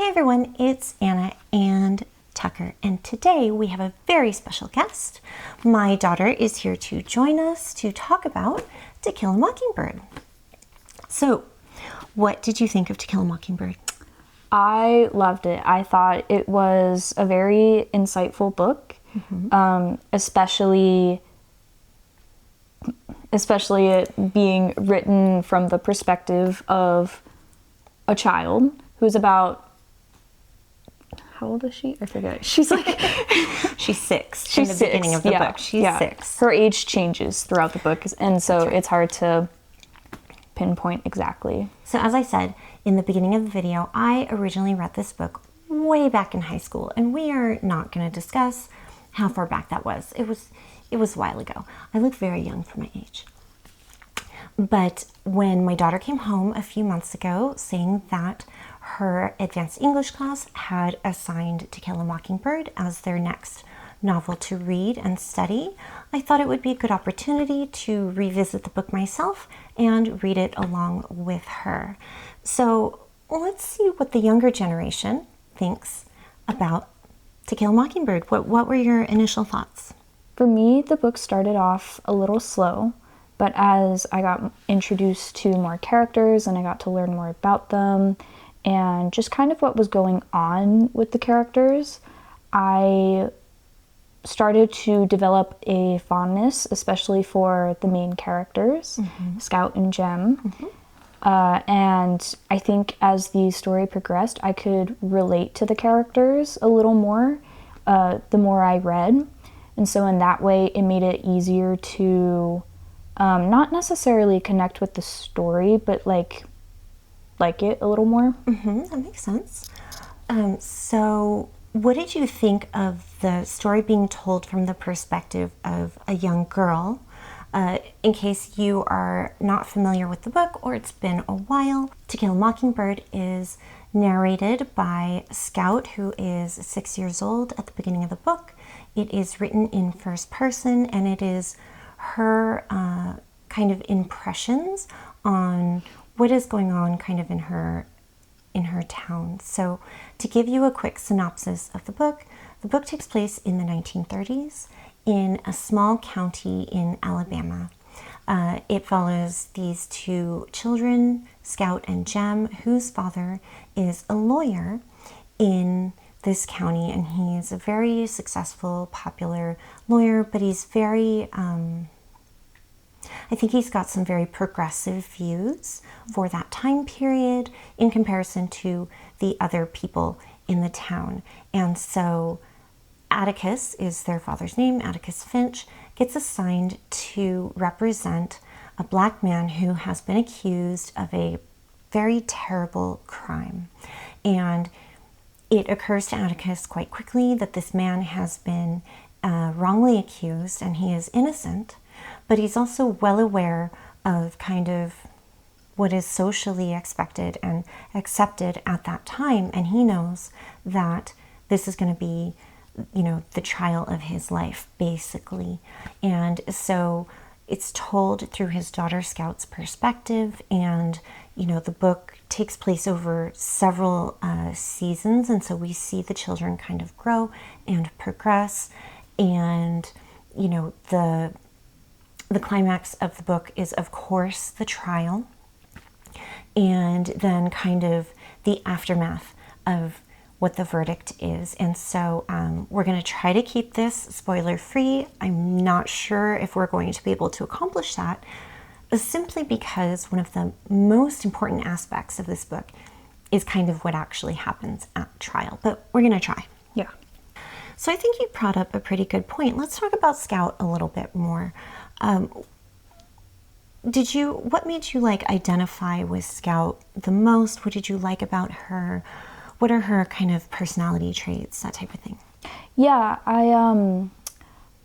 Hey everyone, it's Anna and Tucker, and today we have a very special guest. My daughter is here to join us to talk about To Kill a Mockingbird. So, what did you think of To Kill a Mockingbird? I loved it. I thought it was a very insightful book, especially it being written from the perspective of a child who's about, how old is she? I forget. She's like, She's 6. she's in the 6, beginning of the book. She's 6. Her age changes throughout the book, and so it's hard to pinpoint exactly. So as I said in the beginning of the video, I originally read this book way back in high school, and we are not going to discuss how far back that was. It was a while ago. I look very young for my age. But when my daughter came home a few months ago saying that her advanced English class had assigned To Kill a Mockingbird as their next novel to read and study, I thought it would be a good opportunity to revisit the book myself and read it along with her. So let's see what the younger generation thinks about To Kill a Mockingbird. What were your initial thoughts? For me, the book started off a little slow, but as I got introduced to more characters and I got to learn more about them and just kind of what was going on with the characters, I started to develop a fondness, especially for the main characters, Scout and Jem. And I think as the story progressed, I could relate to the characters a little more the more I read. And so in that way, it made it easier to not necessarily connect with the story, but like it a little more. That makes sense. So what did you think of the story being told from the perspective of a young girl? In case you are not familiar with the book or it's been a while, To Kill a Mockingbird is narrated by Scout, who is 6 years old at the beginning of the book. It is written in first person, and it is her kind of impressions on what is going on kind of in her town. So to give you a quick synopsis of the book takes place in the 1930s in a small county in Alabama. It follows these two children, Scout and Jem, whose father is a lawyer in this county, and he's a very successful, popular lawyer, but he's very, I think he's got some very progressive views for that time period in comparison to the other people in the town. And so Atticus is their father's name, Atticus Finch, gets assigned to represent a black man who has been accused of a very terrible crime. And it occurs to Atticus quite quickly that this man has been wrongly accused and he is innocent, but he's also well aware of kind of what is socially expected and accepted at that time, and he knows that this is going to be, you know, the trial of his life, basically. And so it's told through his daughter Scout's perspective, and you know, the book takes place over several seasons, and so we see the children kind of grow and progress. And you know, the climax of the book is, of course, the trial, and then kind of the aftermath of what the verdict is. And so we're going to try to keep this spoiler free. I'm not sure if we're going to be able to accomplish that, simply because one of the most important aspects of this book is kind of what actually happens at trial, but we're going to try. Yeah. So I think you brought up a pretty good point. Let's talk about Scout a little bit more. What made you like identify with Scout the most? What did you like about her? What are her kind of personality traits, that type of thing? Yeah, I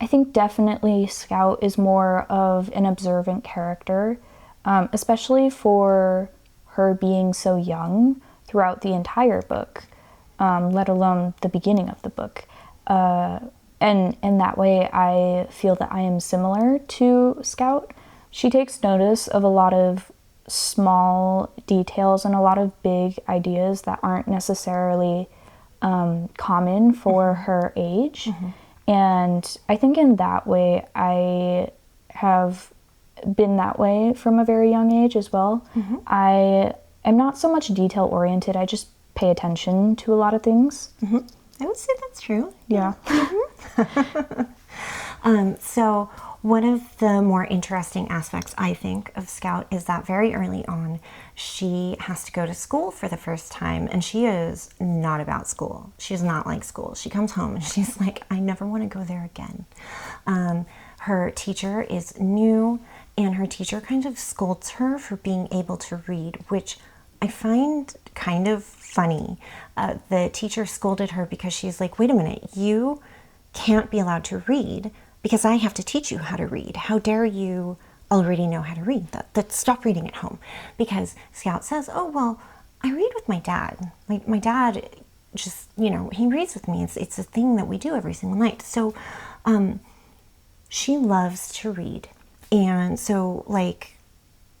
think definitely Scout is more of an observant character, especially for her being so young throughout the entire book, let alone the beginning of the book. And in that way, I feel that I am similar to Scout. She takes notice of a lot of small details and a lot of big ideas that aren't necessarily common for her age. And I think in that way, I have been that way from a very young age as well. I am not so much detail oriented. I just pay attention to a lot of things. I would say that's true. Yeah. So one of the more interesting aspects, I think, of Scout is that very early on, she has to go to school for the first time, and she is not about school. She does not like school. She comes home and she's like, I never want to go there again. Her teacher is new, and her teacher kind of scolds her for being able to read, which I find kind of funny. The teacher scolded her because she's like, wait a minute, you can't be allowed to read because I have to teach you how to read. How dare you already know how to read? Stop reading at home. Because Scout says, oh, well, I read with my dad. My dad just, he reads with me. It's a thing that we do every single night. So she loves to read. And so,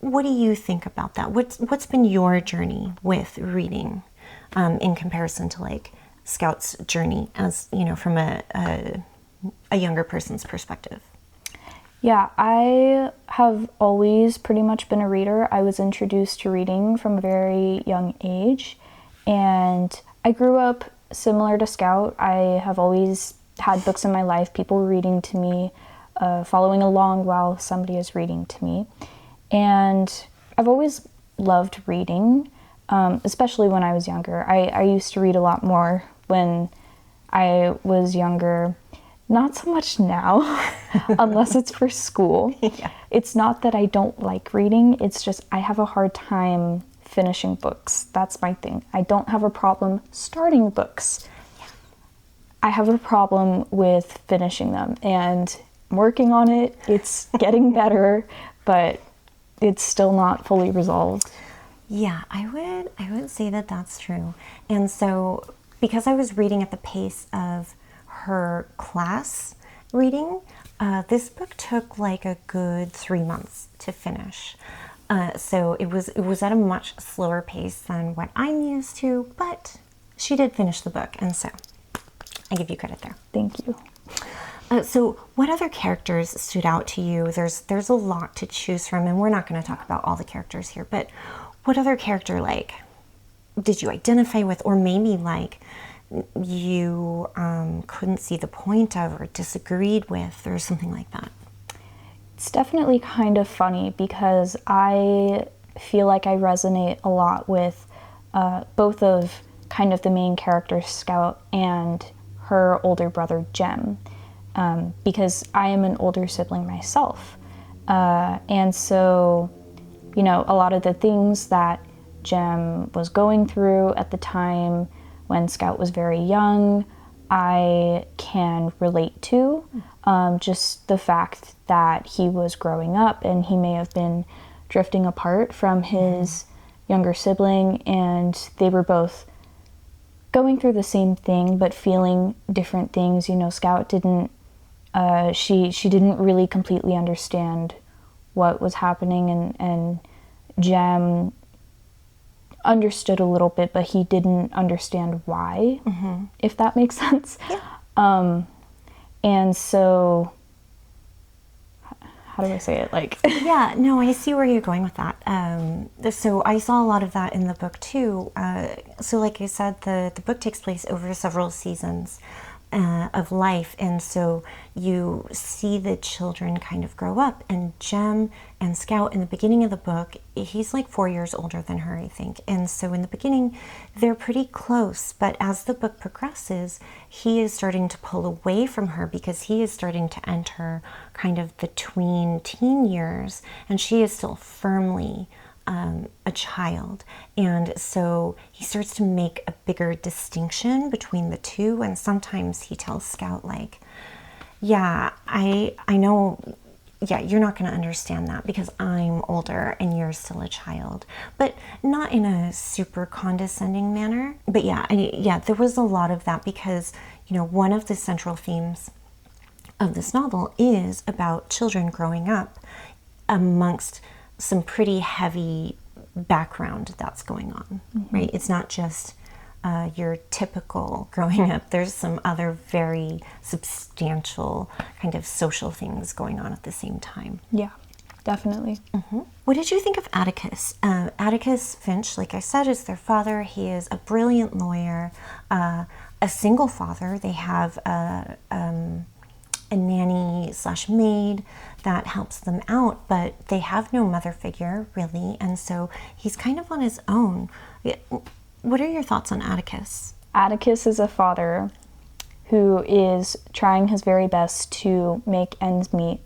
what do you think about that? What's been your journey with reading in comparison to, Scout's journey as, from a younger person's perspective? Yeah, I have always pretty much been a reader. I was introduced to reading from a very young age, and I grew up similar to Scout. I have always had books in my life, people reading to me, following along while somebody is reading to me. And I've always loved reading, especially when I was younger. I used to read a lot more when I was younger. Not so much now, unless it's for school. Yeah. It's not that I don't like reading, it's just I have a hard time finishing books. That's my thing. I don't have a problem starting books. Yeah. I have a problem with finishing them, and I'm working on it. It's getting better, but it's still not fully resolved. Yeah, I would say that that's true. And so, because I was reading at the pace of her class reading, this book took a good 3 months to finish. So it was at a much slower pace than what I'm used to, but she did finish the book, and so I give you credit there. Thank you. So what other characters stood out to you? There's a lot to choose from, and we're not going to talk about all the characters here, but what other character did you identify with, or maybe you couldn't see the point of or disagreed with, or something like that? It's definitely kind of funny because I feel like I resonate a lot with both of kind of the main character, Scout, and her older brother, Jem, because I am an older sibling myself. And so, a lot of the things that Jem was going through at the time when Scout was very young, I can relate to. Just the fact that he was growing up and he may have been drifting apart from his younger sibling, and they were both going through the same thing but feeling different things. Scout didn't, she didn't really completely understand what was happening, and Jem understood a little bit, but he didn't understand why, if that makes sense. Yeah. And so, how do I say it? Yeah, no, I see where you're going with that. So I saw a lot of that in the book too. So like I said, the book takes place over several seasons of life, and so you see the children kind of grow up, and Jem and Scout in the beginning of the book, he's 4 years older than her, I think, and so in the beginning they're pretty close, but as the book progresses, he is starting to pull away from her because he is starting to enter kind of the tween teen years, and she is still firmly a child, and so he starts to make a bigger distinction between the two, and sometimes he tells Scout yeah, I know, yeah, you're not going to understand that because I'm older and you're still a child, but not in a super condescending manner. But yeah, there was a lot of that because, one of the central themes of this novel is about children growing up amongst some pretty heavy background that's going on, right? It's not just your typical growing up. There's some other very substantial kind of social things going on at the same time. Yeah, definitely. What did you think of Atticus? Atticus Finch, like I said, is their father. He is a brilliant lawyer, a single father. They have a nanny slash maid that helps them out, but they have no mother figure really, and so he's kind of on his own. What are your thoughts on Atticus? Atticus is a father who is trying his very best to make ends meet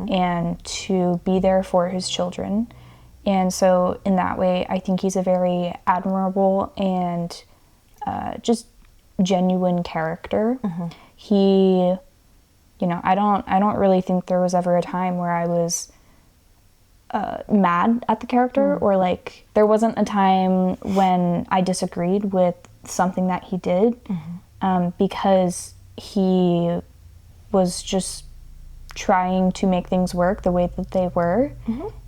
and to be there for his children. And so in that way, I think he's a very admirable and just genuine character. He, you know, I don't really think there was ever a time where I was mad at the character, or like there wasn't a time when I disagreed with something that he did, because he was just trying to make things work the way that they were.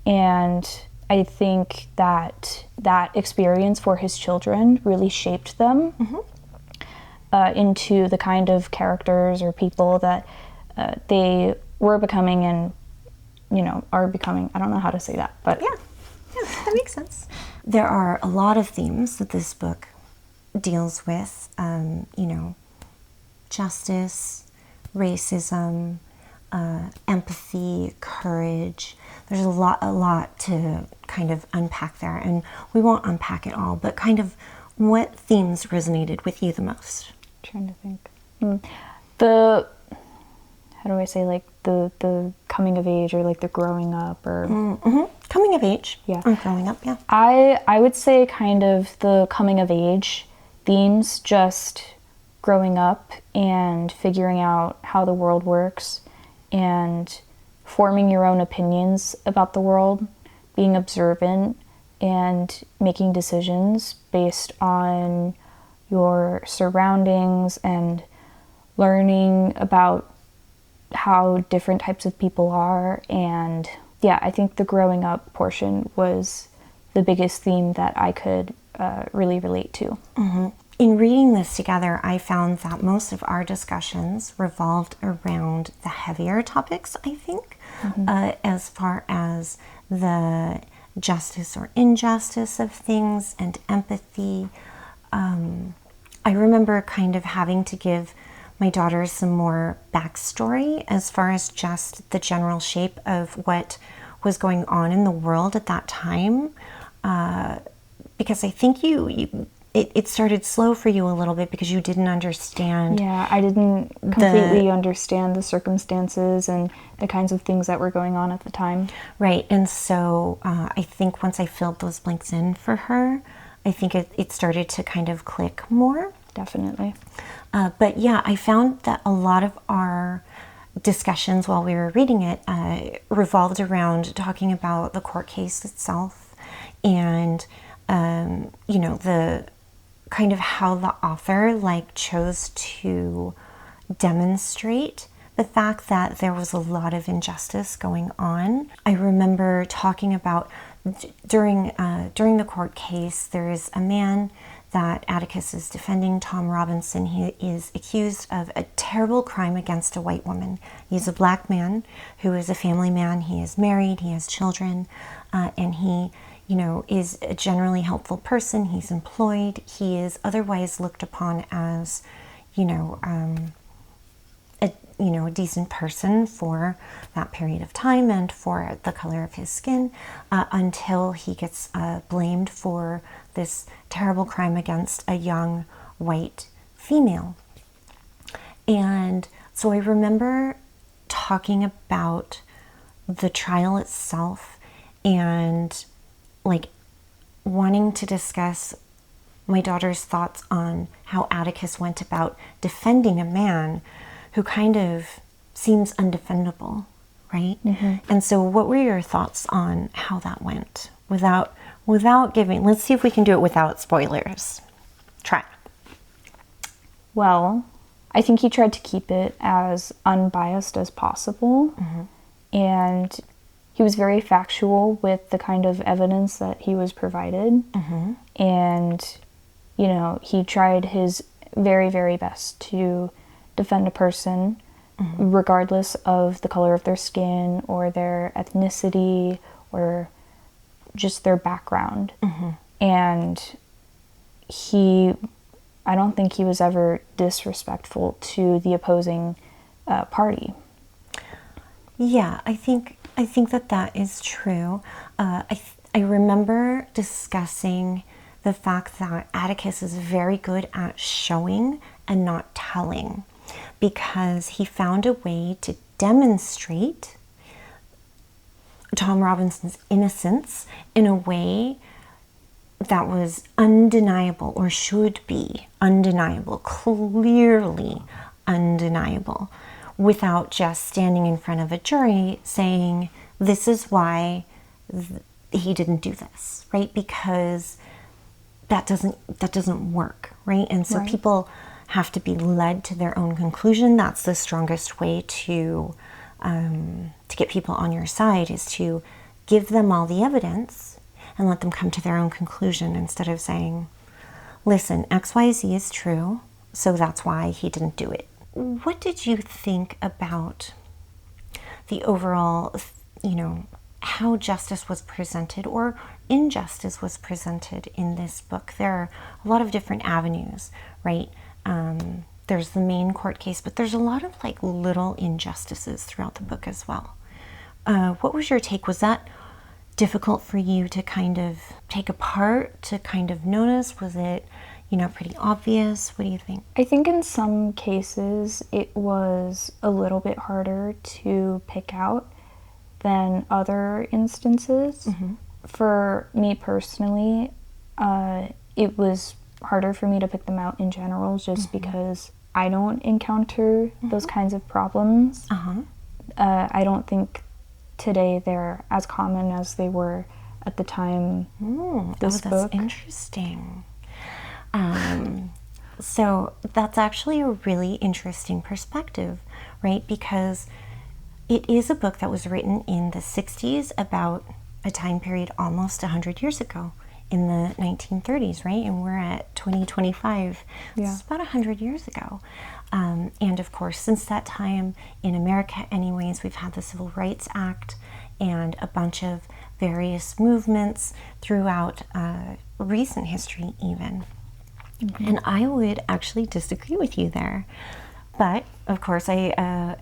And I think that that experience for his children really shaped them into the kind of characters or people that they were becoming and, you know, are becoming. I don't know how to say that, but Yeah, that makes sense. There are a lot of themes that this book deals with, you know, justice, racism, empathy, courage. There's a lot to kind of unpack there, and we won't unpack it all, but kind of what themes resonated with you the most? trying to think. The, how do I say, like the coming of age, or like the growing up, or coming of age. Yeah. Or growing up, yeah. I would say kind of the coming of age themes, just growing up and figuring out how the world works and forming your own opinions about the world, being observant and making decisions based on your surroundings and learning about how different types of people are. And yeah, I think the growing up portion was the biggest theme that I could really relate to. In reading this together, I found that most of our discussions revolved around the heavier topics, I think, as far as the justice or injustice of things and empathy. I remember kind of having to give my daughter some more backstory as far as just the general shape of what was going on in the world at that time, because I think it started slow for you a little bit because you didn't understand. Yeah, I didn't completely understand the circumstances and the kinds of things that were going on at the time. Right, and so I think once I filled those blanks in for her, I think it started to kind of click more. Definitely. But yeah, I found that a lot of our discussions while we were reading it revolved around talking about the court case itself and, you know, the kind of how the author chose to demonstrate the fact that there was a lot of injustice going on. I remember talking about during the court case, there is a man that Atticus is defending, Tom Robinson. He is accused of a terrible crime against a white woman. He's a black man who is a family man. He is married, he has children, and he, you know, is a generally helpful person. He's employed. He is otherwise looked upon as, a decent person for that period of time and for the color of his skin, until he gets blamed for this terrible crime against a young white female. And so I remember talking about the trial itself and wanting to discuss my daughter's thoughts on how Atticus went about defending a man who kind of seems undefendable, right? And so what were your thoughts on how that went without giving, let's see if we can do it without spoilers. Try. Well, I think he tried to keep it as unbiased as possible. And he was very factual with the kind of evidence that he was provided. And, you know, he tried his very, very best to defend a person regardless of the color of their skin or their ethnicity or just their background. And I don't think he was ever disrespectful to the opposing party. Yeah, I think that is true. I remember discussing the fact that Atticus is very good at showing and not telling, because he found a way to demonstrate Tom Robinson's innocence in a way that was undeniable, or should be undeniable, clearly undeniable, without just standing in front of a jury saying, this is why he didn't do this, right? Because that doesn't work, right? And so people have to be led to their own conclusion. That's the strongest way to get people on your side, is to give them all the evidence and let them come to their own conclusion, instead of saying, listen, XYZ is true, so that's why he didn't do it. What did you think about the overall, you know, how justice was presented or injustice was presented in this book? There are a lot of different avenues, right? There's the main court case, but there's a lot of like little injustices throughout the book as well. What was your take? Was that difficult for you to kind of take apart, to kind of notice? Was it, you know, pretty obvious? What do you think? I think in some cases it was a little bit harder to pick out than other instances. For me personally, it was harder for me to pick them out in general, just because I don't encounter those kinds of problems. I don't think today they're as common as they were at the time this book. That's interesting. So that's actually a really interesting perspective, right? Because it is a book that was written in the 60s, about a time period almost 100 years ago, in the 1930s, right? And we're at 2025. Yeah. It's about 100 years ago. And of course, since that time, in America anyways, we've had the Civil Rights Act and a bunch of various movements throughout recent history even. And I would actually disagree with you there. But, of course, I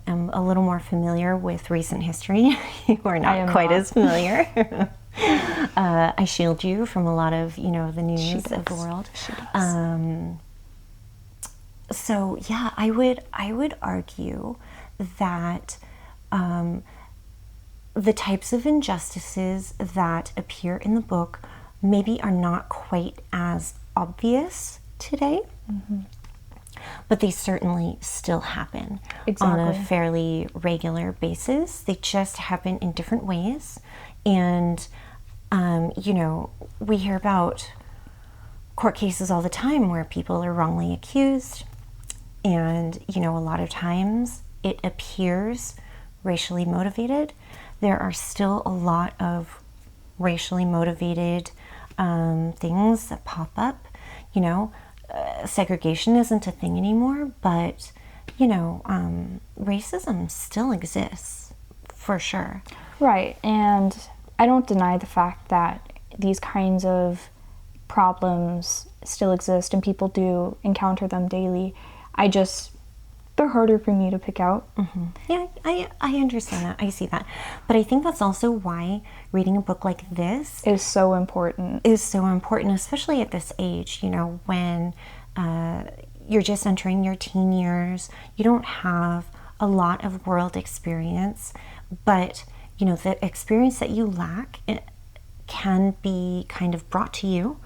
am a little more familiar with recent history. You are not quite as familiar. I shield you from a lot of, you know, the news of the world. She does. So, yeah, I would argue that the types of injustices that appear in the book maybe are not quite as obvious today. But they certainly still happen on a fairly regular basis. They just happen in different ways. And, you know, we hear about court cases all the time where people are wrongly accused. And, you know, a lot of times it appears racially motivated. There are still a lot of racially motivated things that pop up, you know. Segregation isn't a thing anymore, but, you know, racism still exists, for sure. Right, and I don't deny the fact that these kinds of problems still exist and people do encounter them daily. They're harder for me to pick out. Yeah, I understand that. I see that. But I think that's also why reading a book like this is so important. Especially at this age, you know, when you're just entering your teen years. You don't have a lot of world experience, but, you know, the experience that you lack, it can be kind of brought to you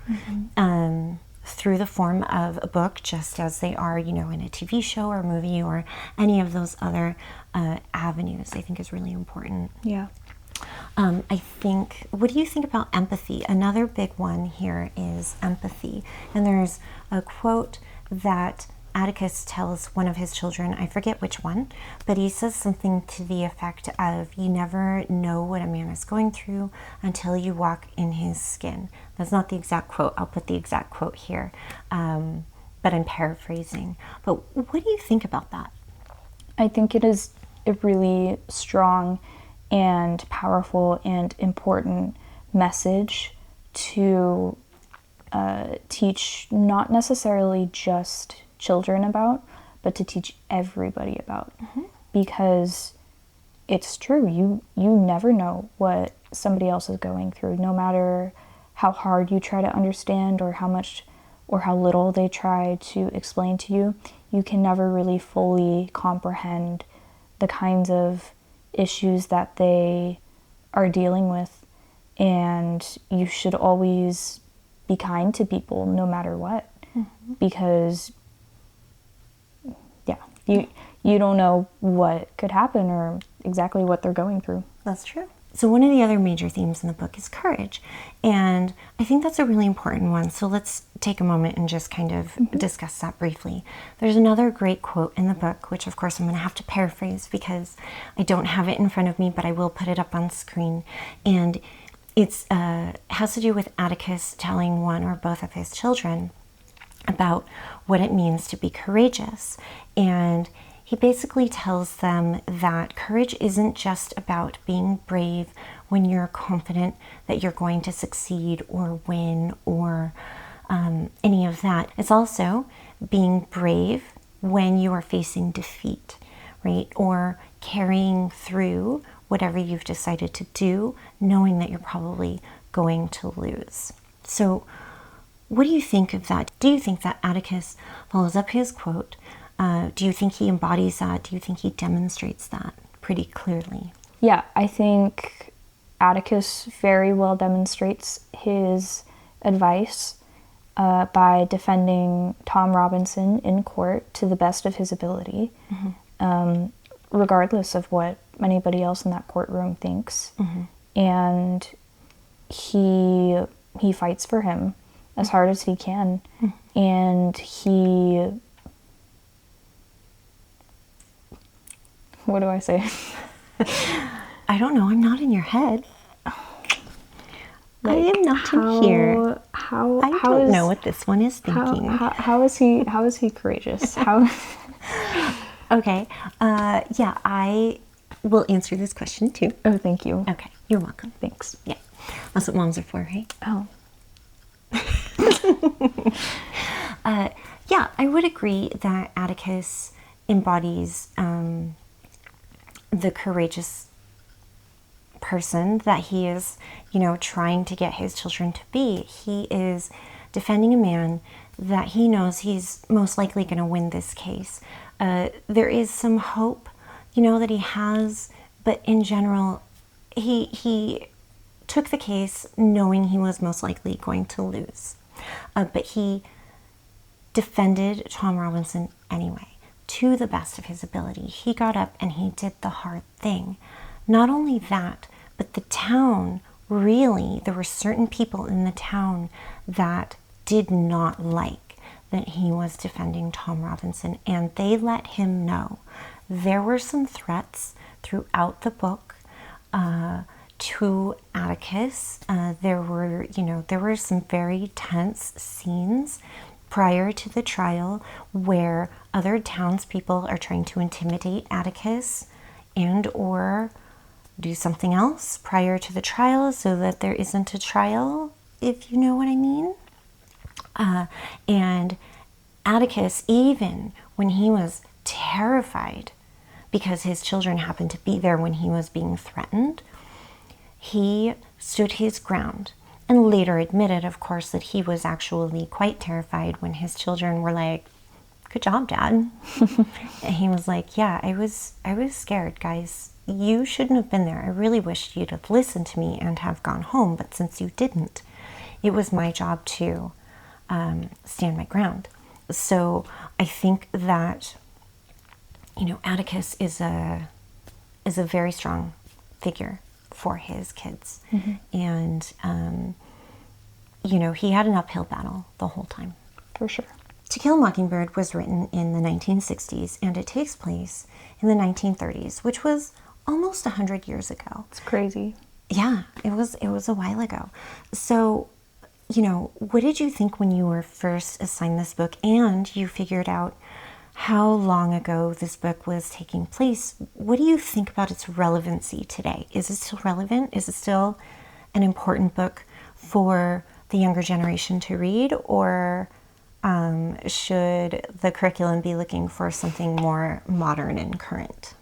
through the form of a book, just as they are, you know, in a TV show or movie or any of those other avenues. I think is really important. Yeah. I think, what do you think about empathy? Another big one here is empathy. And there's a quote that Atticus tells one of his children, I forget which one, but he says something to the effect of, you never know what a man is going through until you walk in his skin. That's not the exact quote. I'll put the exact quote here, but I'm paraphrasing. But what do you think about that? I think it is a really strong and powerful and important message to teach not necessarily just children about, but to teach everybody about. Because it's true, you never know what somebody else is going through, no matter how hard you try to understand or how much or how little they try to explain to you. You can never really fully comprehend the kinds of issues that they are dealing with, and you should always be kind to people no matter what, because you don't know what could happen or exactly what they're going through. That's true. So one of the other major themes in the book is courage, and I think that's a really important one. So let's take a moment and just kind of discuss that briefly. There's another great quote in the book, which of course I'm going to have to paraphrase because I don't have it in front of me, but I will put it up on screen. And it's has to do with Atticus telling one or both of his children about what it means to be courageous. And he basically tells them that courage isn't just about being brave when you're confident that you're going to succeed or win or any of that. It's also being brave when you are facing defeat, right? Or carrying through whatever you've decided to do, knowing that you're probably going to lose. So what do you think of that? Do you think that Atticus follows up his quote? Do you think he embodies that? Do you think he demonstrates that pretty clearly? Yeah, I think Atticus very well demonstrates his advice by defending Tom Robinson in court to the best of his ability, regardless of what anybody else in that courtroom thinks. And he fights for him as hard as he can, and he... What do I say? I don't know. I'm not in your head. I am not in here. I don't know what this one is thinking. How is he courageous? How? Okay. Yeah, I will answer this question too. Oh, thank you. Okay, you're welcome. Thanks. Yeah, that's what moms are for, right? Oh. Yeah, I would agree that Atticus embodies the courageous person that he is, trying to get his children to be. He is defending a man that he knows he's most likely going to win this case. There is some hope, that he has, but in general, he took the case knowing he was most likely going to lose. But he defended Tom Robinson anyway, to the best of his ability. He got up and he did the hard thing. Not only that, but the town, really, there were certain people in the town that did not like that he was defending Tom Robinson, and they let him know. There were some threats throughout the book to Atticus. There were some very tense scenes prior to the trial where other townspeople are trying to intimidate Atticus and or do something else prior to the trial so that there isn't a trial, if you know what I mean. And Atticus, even when he was terrified because his children happened to be there when he was being threatened, he stood his ground and later admitted, of course, that he was actually quite terrified when his children were like, "Good job, Dad." And he was like, "Yeah, I was scared, guys. You shouldn't have been there. I really wished you'd have listened to me and have gone home, but since you didn't, it was my job to stand my ground." So I think that, Atticus is a very strong figure for his kids. And, he had an uphill battle the whole time. For sure. To Kill a Mockingbird was written in the 1960s, and it takes place in the 1930s, which was almost 100 years ago. It's crazy. Yeah, it was a while ago. So, what did you think when you were first assigned this book and you figured out how long ago this book was taking place? What do you think about its relevancy today? Is it still relevant? Is it still an important book for the younger generation to read, or should the curriculum be looking for something more modern and current?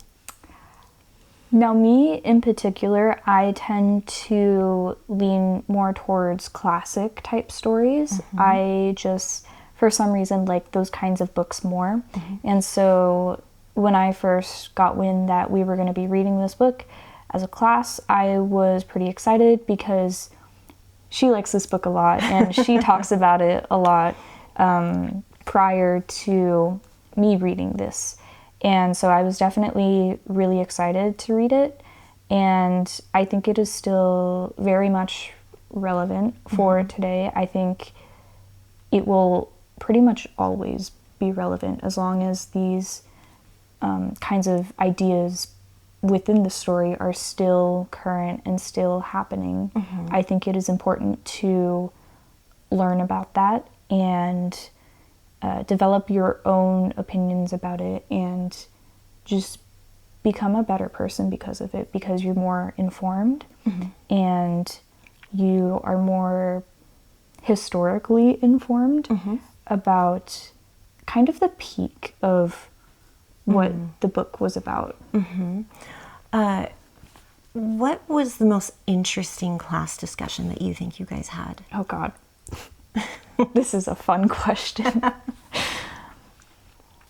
Now, me in particular, I tend to lean more towards classic type stories. I just, for some reason, like those kinds of books more. And so when I first got wind that we were going to be reading this book as a class, I was pretty excited because she likes this book a lot and she talks about it a lot prior to me reading this. And so I was definitely really excited to read it. And I think it is still very much relevant for today. I think it will pretty much always be relevant as long as these kinds of ideas within the story are still current and still happening. I think it is important to learn about that and develop your own opinions about it and just become a better person because of it, because you're more informed and you are more historically informed about kind of the peak of what the book was about. What was the most interesting class discussion that you think you guys had? Oh God. This is a fun question.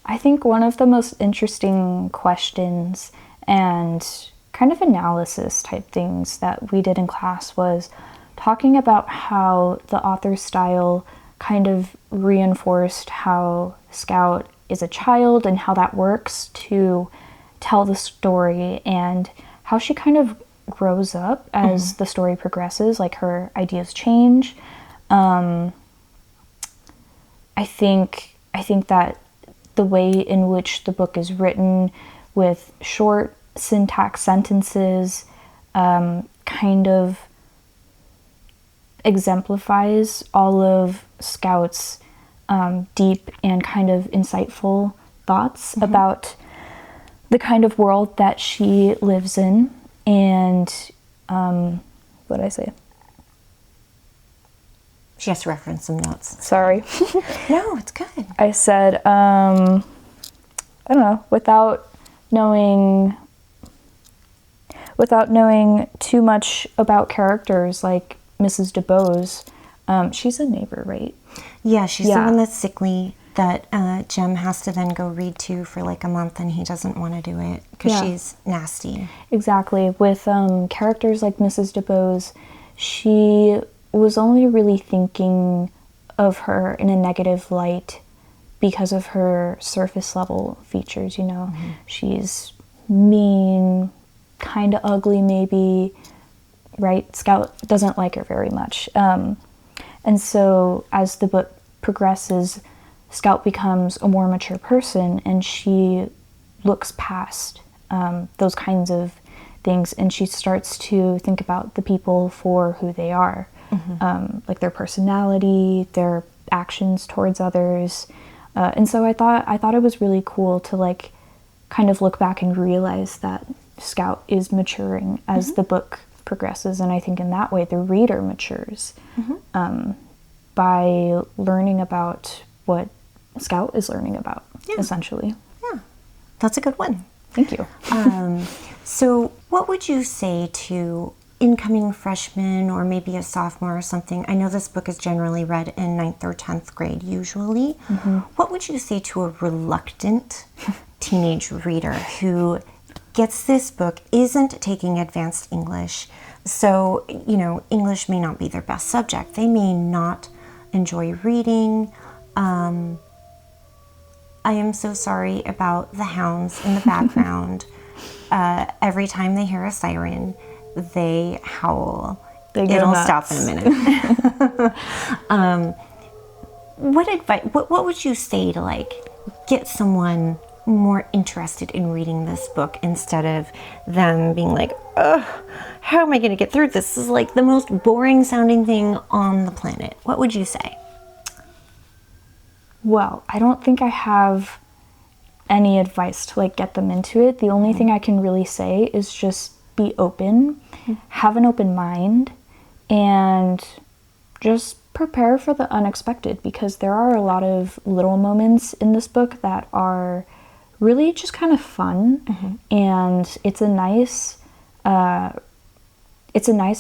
I think one of the most interesting questions and kind of analysis type things that we did in class was talking about how the author's style kind of reinforced how Scout is a child and how that works to tell the story, and how she kind of grows up as the story progresses, like her ideas change. I think that the way in which the book is written with short syntax sentences kind of exemplifies all of Scout's deep and kind of insightful thoughts about the kind of world that she lives in. And what did I say? She has to reference some notes. Sorry. No, it's good. I said, I don't know, without knowing too much about characters like Mrs. DeBose, she's a neighbor, right? Yeah, she's the one that's sickly that Jem has to then go read to for like a month, and he doesn't want to do it because she's nasty. Exactly. With characters like Mrs. DeBose, she was only really thinking of her in a negative light because of her surface level features, you know. She's mean, kind of ugly maybe, right? Scout doesn't like her very much. And so as the book progresses, Scout becomes a more mature person, and she looks past those kinds of things, and she starts to think about the people for who they are. Like their personality, their actions towards others, and so I thought it was really cool to like kind of look back and realize that Scout is maturing as the book progresses, and I think in that way the reader matures by learning about what Scout is learning about, essentially. Yeah, that's a good one. Thank you. So what would you say to incoming freshmen or maybe a sophomore or something? I know this book is generally read in 9th or 10th grade usually. What would you say to a reluctant teenage reader who gets this book, isn't taking advanced English, so, you know, English may not be their best subject. They may not enjoy reading. I am so sorry about the hounds in the background. Every time they hear a siren, they howl. It'll stop in a minute. what advice, what would you say to like get someone more interested in reading this book instead of them being like, ugh, how am I going to get through this? This is like the most boring sounding thing on the planet. What would you say? Well, I don't think I have any advice to like get them into it. The only thing I can really say is just be open, have an open mind, and just prepare for the unexpected, because there are a lot of little moments in this book that are really just kind of fun, and it's a nice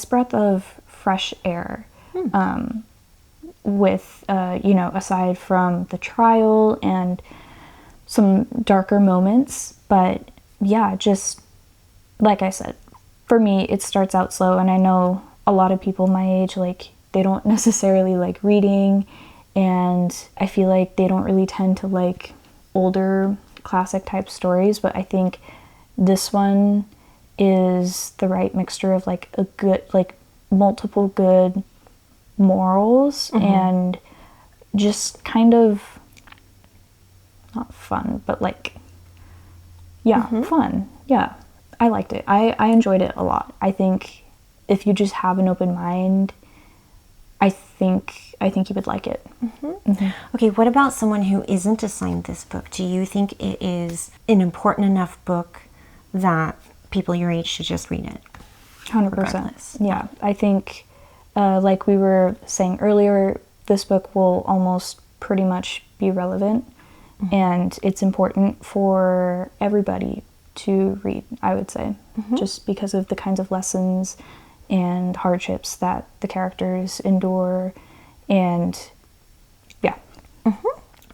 breath of fresh air. With aside from the trial and some darker moments, but yeah, just like I said, for me it starts out slow, and I know a lot of people my age, like, they don't necessarily like reading, and I feel like they don't really tend to like older classic type stories, but I think this one is the right mixture of like a good, like multiple good morals and just kind of not fun, but like, yeah, fun. Yeah, I liked it. I enjoyed it a lot. I think if you just have an open mind, I think you would like it. Okay, what about someone who isn't assigned this book? Do you think it is an important enough book that people your age should just read it? 100%. Regardless? Yeah, I think, like we were saying earlier, this book will almost pretty much be relevant, and it's important for everybody to read, I would say, just because of the kinds of lessons and hardships that the characters endure, and yeah.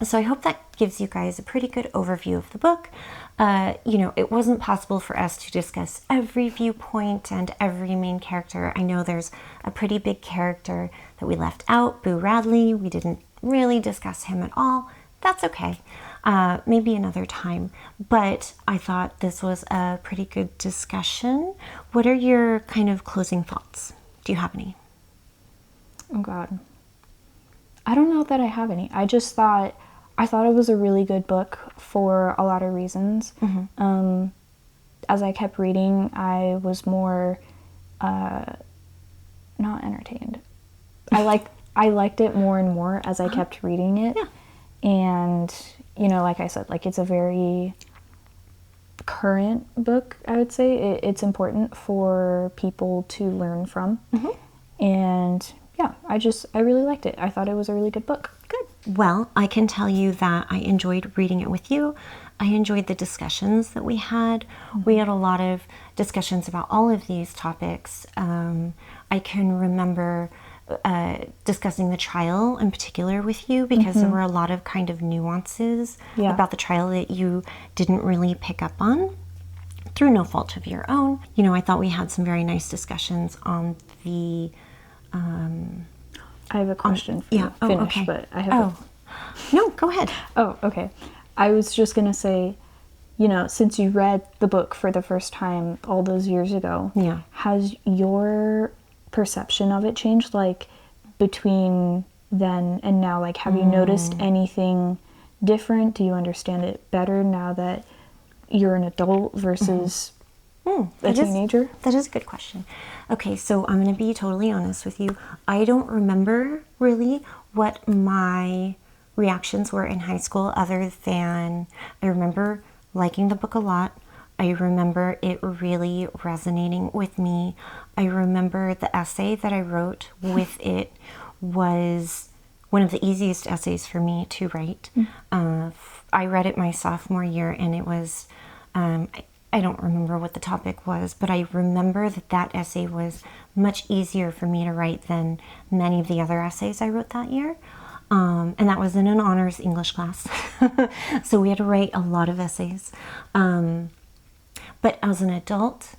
So I hope that gives you guys a pretty good overview of the book. It wasn't possible for us to discuss every viewpoint and every main character. I know there's a pretty big character that we left out, Boo Radley. We didn't really discuss him at all. That's okay. Maybe another time. But I thought this was a pretty good discussion. What are your kind of closing thoughts? Do you have any? Oh God, I don't know that I have any. I thought it was a really good book for a lot of reasons. As I kept reading, I was more not entertained. I liked it more and more as I kept reading it. Yeah. And like I said, like, it's a very current book, I would say. It's important for people to learn from. And yeah, I really liked it. I thought it was a really good book. Good. Well, I can tell you that I enjoyed reading it with you. I enjoyed the discussions that we had. We had a lot of discussions about all of these topics. I can remember discussing the trial in particular with you, because there were a lot of kind of nuances about the trial that you didn't really pick up on through no fault of your own. I thought we had some very nice discussions on the I have a question for you. Finish, okay. but I have No, go ahead. Oh, okay. I was just gonna say, since you read the book for the first time all those years ago, has your perception of it changed, like, between then and now? Like, have you noticed anything different? Do you understand it better now that you're an adult versus a teenager? That is a good question. Okay, so I'm going to be totally honest with you. I don't remember really what my reactions were in high school, other than I remember liking the book a lot. I remember it really resonating with me. I remember the essay that I wrote with it was one of the easiest essays for me to write. I read it my sophomore year, and it was, I don't remember what the topic was, but I remember that essay was much easier for me to write than many of the other essays I wrote that year. And that was in an honors English class. So we had to write a lot of essays. But as an adult,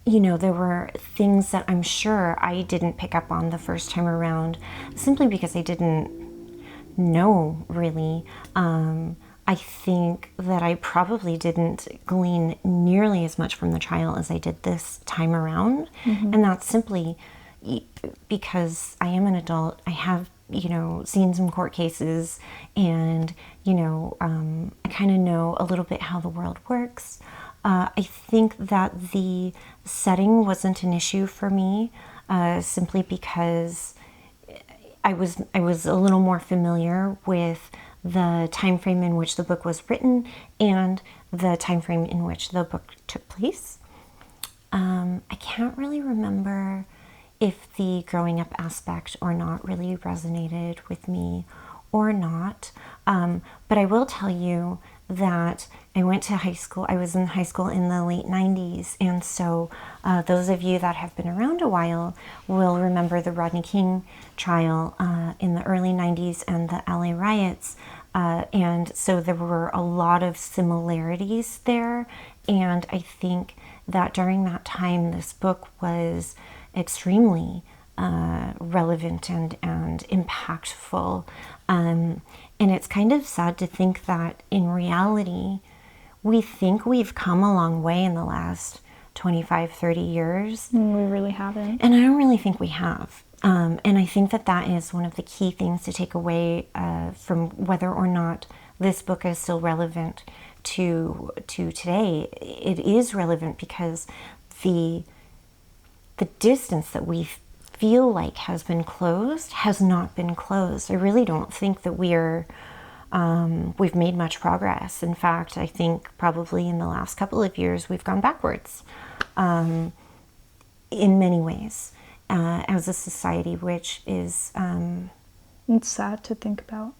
there were things that I'm sure I didn't pick up on the first time around, simply because I didn't know, really. I think that I probably didn't glean nearly as much from the trial as I did this time around. And that's simply because I am an adult. I have seen some court cases, and, I kind of know a little bit how the world works. I think that the setting wasn't an issue for me, simply because I was a little more familiar with the time frame in which the book was written and the time frame in which the book took place. I can't really remember if the growing up aspect or not really resonated with me or not. But I will tell you that I went to high school. I was in high school in the late 90s. And so those of you that have been around a while will remember the Rodney King trial in the early 90s and the LA riots. And so there were a lot of similarities there. And I think that during that time, this book was extremely relevant and impactful. And it's kind of sad to think that in reality, we think we've come a long way in the last 25, 30 years. We really haven't. And I don't really think we have. And I think that that is one of the key things to take away from whether or not this book is still relevant to today. It is relevant because the distance that we feel like has been closed has not been closed. I really don't think that we've made much progress. In fact, I think probably in the last couple of years we've gone backwards in many ways as a society, which is it's sad to think about.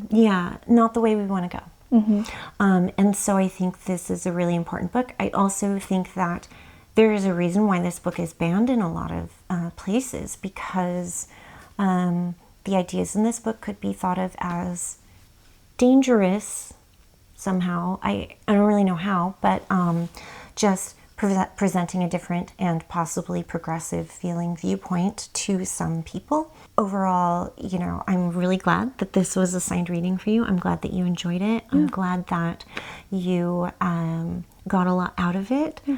Yeah, not the way we want to go. Mm-hmm. And so I think this is a really important book. I also think that there is a reason why this book is banned in a lot of places, because the ideas in this book could be thought of as dangerous somehow. I don't really know how, but just presenting a different and possibly progressive feeling viewpoint to some people. Overall, I'm really glad that this was assigned reading for you. I'm glad that you enjoyed it. Yeah. I'm glad that you got a lot out of it. Yeah.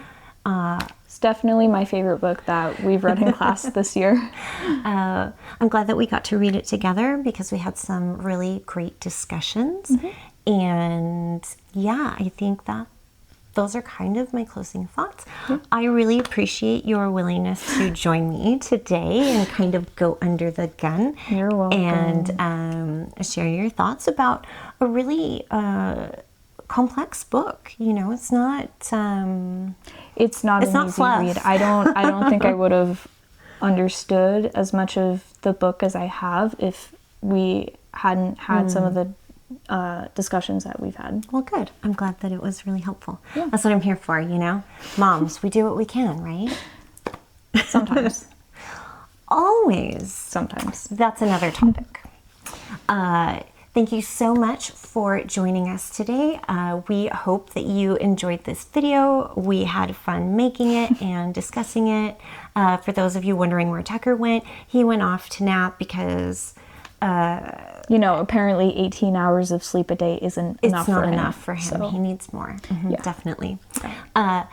It's definitely my favorite book that we've read in class this year. I'm glad that we got to read it together because we had some really great discussions. Mm-hmm. And yeah, I think that those are kind of my closing thoughts. Yeah. I really appreciate your willingness to join me today and kind of go under the gun. You're welcome. And share your thoughts about a really complex book. It's not an easy read. I don't think I would have understood as much of the book as I have if we hadn't had some of the discussions that we've had. Well, good. I'm glad that it was really helpful. Yeah. That's what I'm here for, Moms, we do what we can, right? Sometimes. Always. Sometimes. That's another topic. Thank you so much for joining us today. We hope that you enjoyed this video. We had fun making it and discussing it. For those of you wondering where Tucker went, he went off to nap because apparently 18 hours of sleep a day isn't enough for him. It's not enough for him. So. He needs more. Mm-hmm, yeah. Definitely. Yeah.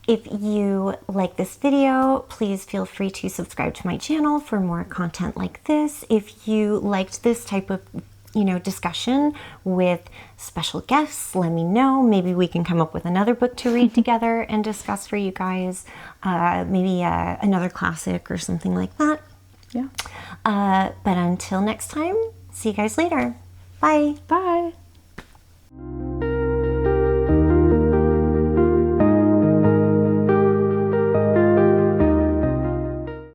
If you like this video, please feel free to subscribe to my channel for more content like this. If you liked this type of discussion with special guests, let me know. Maybe we can come up with another book to read together and discuss for you guys. Maybe another classic or something like that. Yeah. But until next time, see you guys later. Bye. Bye.